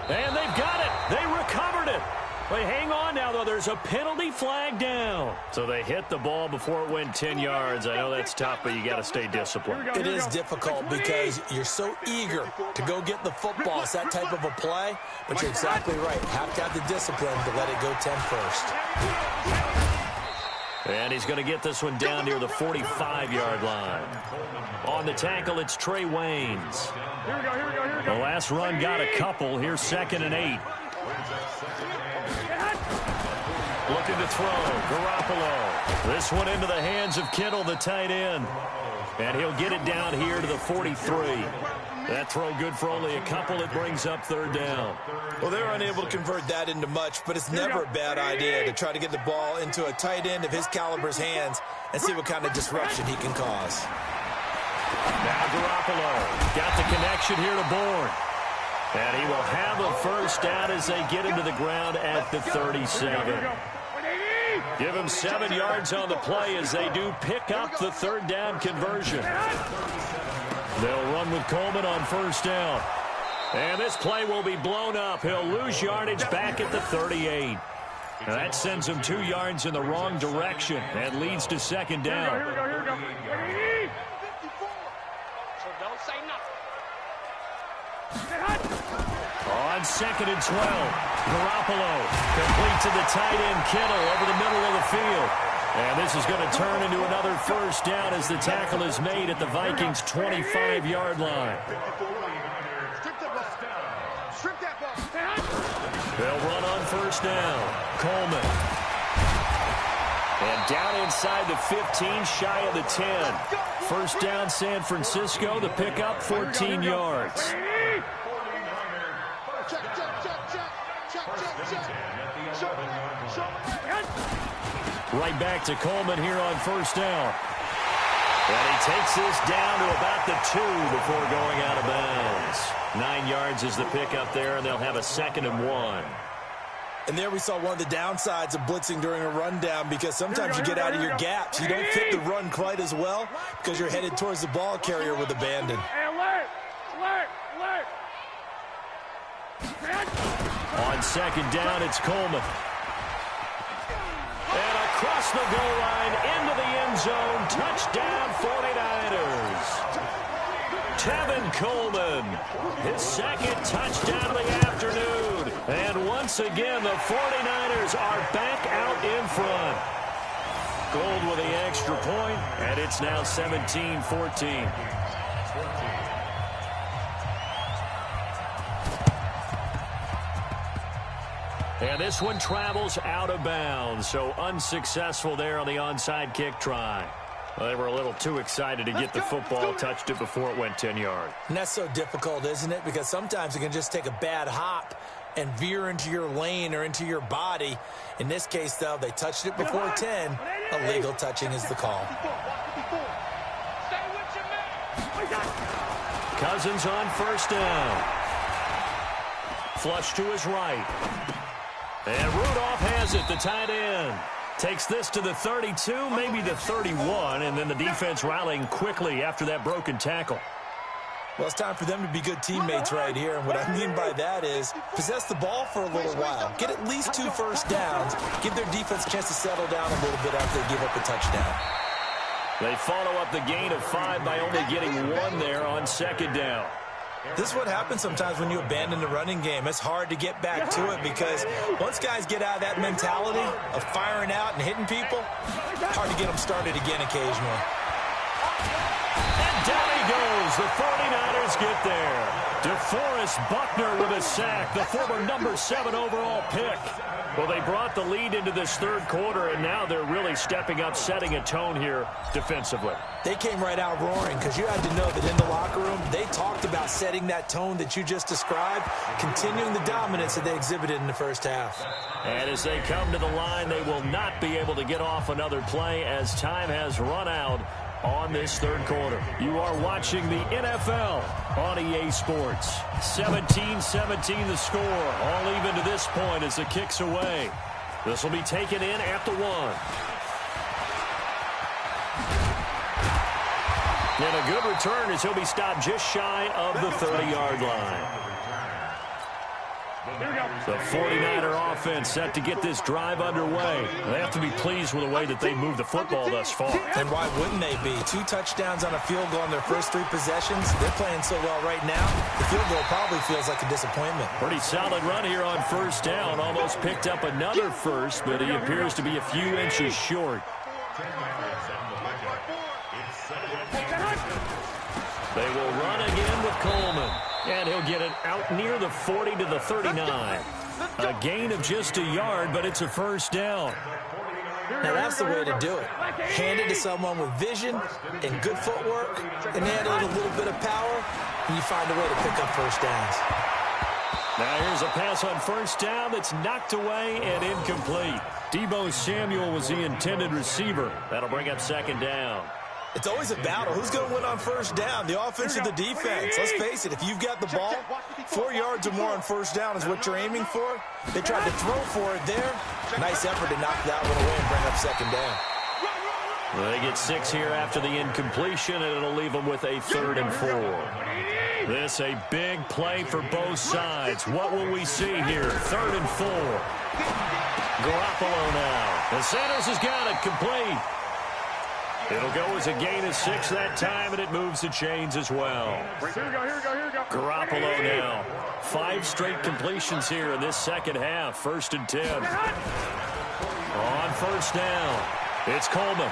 And they've got it. They recovered it. They hang on now, though. There's a penalty flag down. So they hit the ball before it went 10 yards. I know that's tough, but you got to stay disciplined. It is difficult because you're so eager to go get the football. It's that type of a play, but you're exactly right. Have to have the discipline to let it go 10 first. And he's going to get this one down near the 45-yard line. On the tackle, it's Trey Waynes. The last run got a couple. Here's 2nd and 8. Looking to throw. Garoppolo. This one into the hands of Kittle, the tight end. And he'll get it down here to the 43. That throw good for only a couple. It brings up 3rd down. Well, they're unable to convert that into much, but it's never a bad idea to try to get the ball into a tight end of his caliber's hands and see what kind of disruption he can cause. Now Garoppolo got the connection here to Bourne. And he will have a first down as they get into the ground at the 37. Give him 7 yards on the play as they do pick up the 3rd down conversion. They'll run with Coleman on first down. And this play will be blown up. He'll lose yardage back at the 38. Now that sends him 2 yards in the wrong direction and leads to 2nd down. Here we go. So don't say nothing. On 2nd and 12, Garoppolo complete to the tight end Kittle over the middle of the field. And this is going to turn into another first down as the tackle is made at the Vikings' 25-yard line. They'll run on first down. Coleman. And down inside the 15, shy of the 10. First down, San Francisco. The pickup, 14 yards. Right back to Coleman here on first down. And he takes this down to about the 2 before going out of bounds. 9 yards is the pickup there, and they'll have a 2nd and 1. And there we saw one of the downsides of blitzing during a rundown, because sometimes you get out of your gaps. You don't fit the run quite as well because you're headed towards the ball carrier with abandon. On second down, it's Coleman. And across the goal line, into the end zone, touchdown 49ers. Tevin Coleman, his 2nd touchdown of the afternoon. And once again, the 49ers are back out in front. Gold with the extra point, and it's now 17-14. And this one travels out of bounds, so unsuccessful there on the onside kick try. Well, they were a little too excited to get the football, touched it before it went 10 yards. And that's so difficult, isn't it? Because sometimes it can just take a bad hop and veer into your lane or into your body. In this case, though, they touched it before 10. Illegal touching is the call. Cousins on first down. Flush to his right. And Rudolph has it, the tight end. Takes this to the 32, maybe the 31, and then the defense rallying quickly after that broken tackle. Well, it's time for them to be good teammates right here, and what I mean by that is possess the ball for a little while. Get at least 2 first downs. Give their defense a chance to settle down a little bit after they give up a touchdown. They follow up the gain of 5 by only getting 1 there on second down. This is what happens sometimes when you abandon the running game. It's hard to get back to it because once guys get out of that mentality of firing out and hitting people, hard to get them started again occasionally. And down he goes. The 49ers get there. DeForest Buckner with a sack, the former number 7 overall pick. Well, they brought the lead into this third quarter, and now they're really stepping up, setting a tone here defensively. They came right out roaring because you had to know that in the locker room, they talked about setting that tone that you just described, continuing the dominance that they exhibited in the first half. And as they come to the line, they will not be able to get off another play as time has run out on this third quarter. You are watching the NFL on EA Sports. 17-17 the score. All even to this point as the kick's away. This will be taken in at the 1. And a good return as he'll be stopped just shy of the 30-yard line. The 49er offense set to get this drive underway. They have to be pleased with the way that they moved the football thus far. And why wouldn't they be? 2 touchdowns on a field goal in their first 3 possessions. They're playing so well right now, the field goal probably feels like a disappointment. Pretty solid run here on first down. Almost picked up another first, but he appears to be a few inches short. They will run again with Coleman. And he'll get it out near the 40 to the 39. A gain of just a yard, but it's a first down. Now that's the way to do it. Hand it to someone with vision and good footwork, and add a little bit of power, and you find a way to pick up first downs. Now here's a pass on first down that's knocked away and incomplete. Deebo Samuel was the intended receiver. That'll bring up second down. It's always a battle. Who's going to win on first down, the offense or the defense? Let's face it, if you've got the ball, 4 yards or more on first down is what you're aiming for. They tried to throw for it there. Nice effort to knock that one away and bring up second down. Well, they get 6 here after the incompletion, and it'll leave them with a 3rd and 4. This a big play for both sides. What will we see here? 3rd and 4. Garoppolo now. And Sanders has got it complete. It'll go as a gain of 6 that time, and it moves the chains as well. Here we go. Garoppolo now. 5 straight completions here in this second half. 1st and 10. On first down. It's Coleman.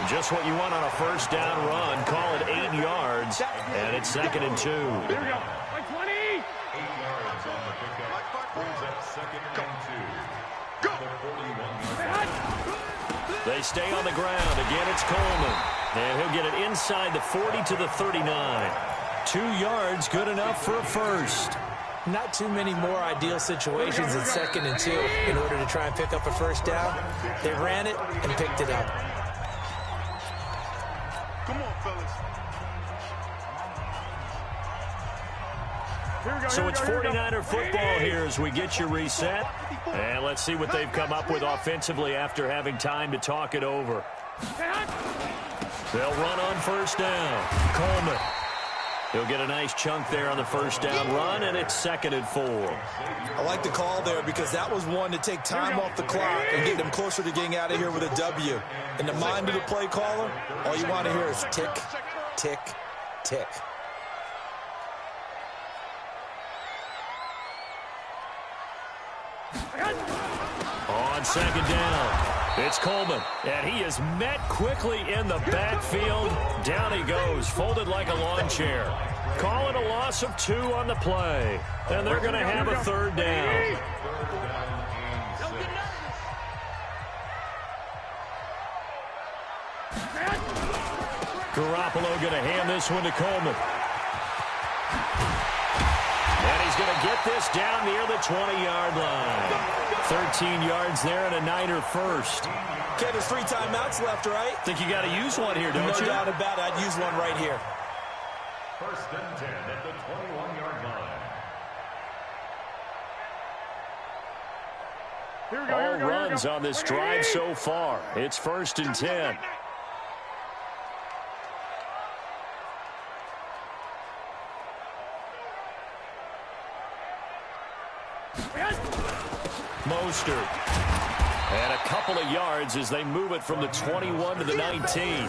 Just what you want on a first down run. Call it 8 yards, and it's 2nd and 2. Here we go. Like 20. 8 yards on the pickup. Brings up 2nd and 2. Go. They stay on the ground. Again, it's Coleman. And he'll get it inside the 40 to the 39. 2 yards, good enough for a first. Not too many more ideal situations in 2nd and 2 in order to try and pick up a first down. They ran it and picked it up. Come on, fellas. So it's 49er football here as we get you reset. And let's see what they've come up with offensively after having time to talk it over. They'll run on first down. Coleman. He'll get a nice chunk there on the first down run, and it's 2nd and 4. I like the call there because that was one to take time off the clock and get them closer to getting out of here with a W. In the mind of the play caller, all you want to hear is tick, tick, tick. On 2nd down, it's Coleman, and he is met quickly in the backfield. Down he goes, folded like a lawn chair. Call it a loss of 2 on the play, and they're going to have a 3rd down. Garoppolo going to hand this one to Coleman. And he's going to get this down near the 20-yard line. 13 yards there and a Niner first. Okay, there's 3 timeouts left, right? Think you got to use one here, don't you? No doubt about it. I'd use one right here. 1st and 10 at the 21-yard line. All runs on this drive so far. It's 1st and 10. Mostert. And a couple of yards as they move it from the 21 to the 19.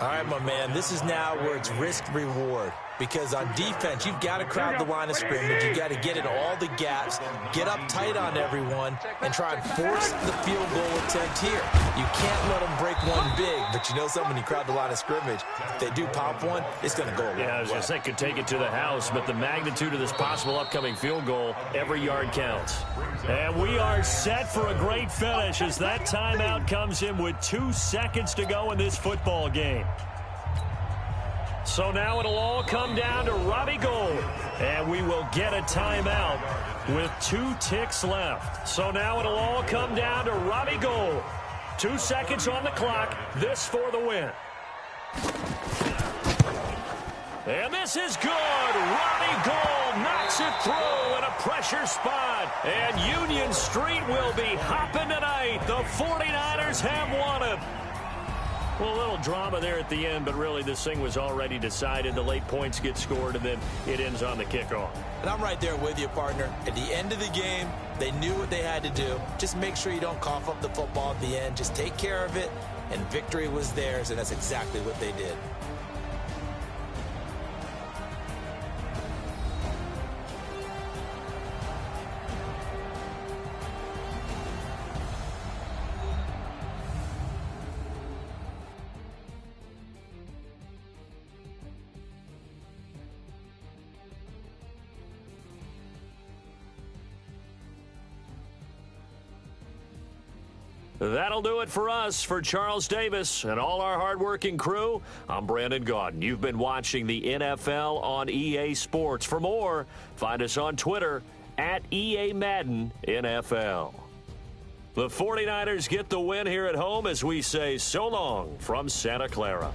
All right, my man, this is now where it's risk-reward. Because on defense, you've got to crowd the line of scrimmage. You've got to get in all the gaps, get up tight on everyone, and try and force the field goal attempt here. You can't let them break one big, but you know something, when you crowd the line of scrimmage, if they do pop one, it's going to go away. Yeah, I was just saying, could take it to the house, but the magnitude of this possible upcoming field goal, every yard counts. And we are set for a great finish as that timeout comes in with 2 seconds to go in this football game. So now it'll all come down to Robbie Gould, and we will get a timeout with 2 ticks left. So now it'll all come down to Robbie Gould. 2 seconds on the clock, this for the win. And this is good. Robbie Gould knocks it through in a pressure spot. And Union Street will be hopping tonight. The 49ers have won it. Well, a little drama there at the end, but really this thing was already decided. The late points get scored, and then it ends on the kickoff. And I'm right there with you, partner. At the end of the game, they knew what they had to do. Just make sure you don't cough up the football at the end. Just take care of it, and victory was theirs, and that's exactly what they did. That'll do it for us. For Charles Davis and all our hardworking crew, I'm Brandon Gaudin. You've been watching the NFL on EA Sports. For more, find us on Twitter at EA Madden NFL. The 49ers get the win here at home as we say so long from Santa Clara.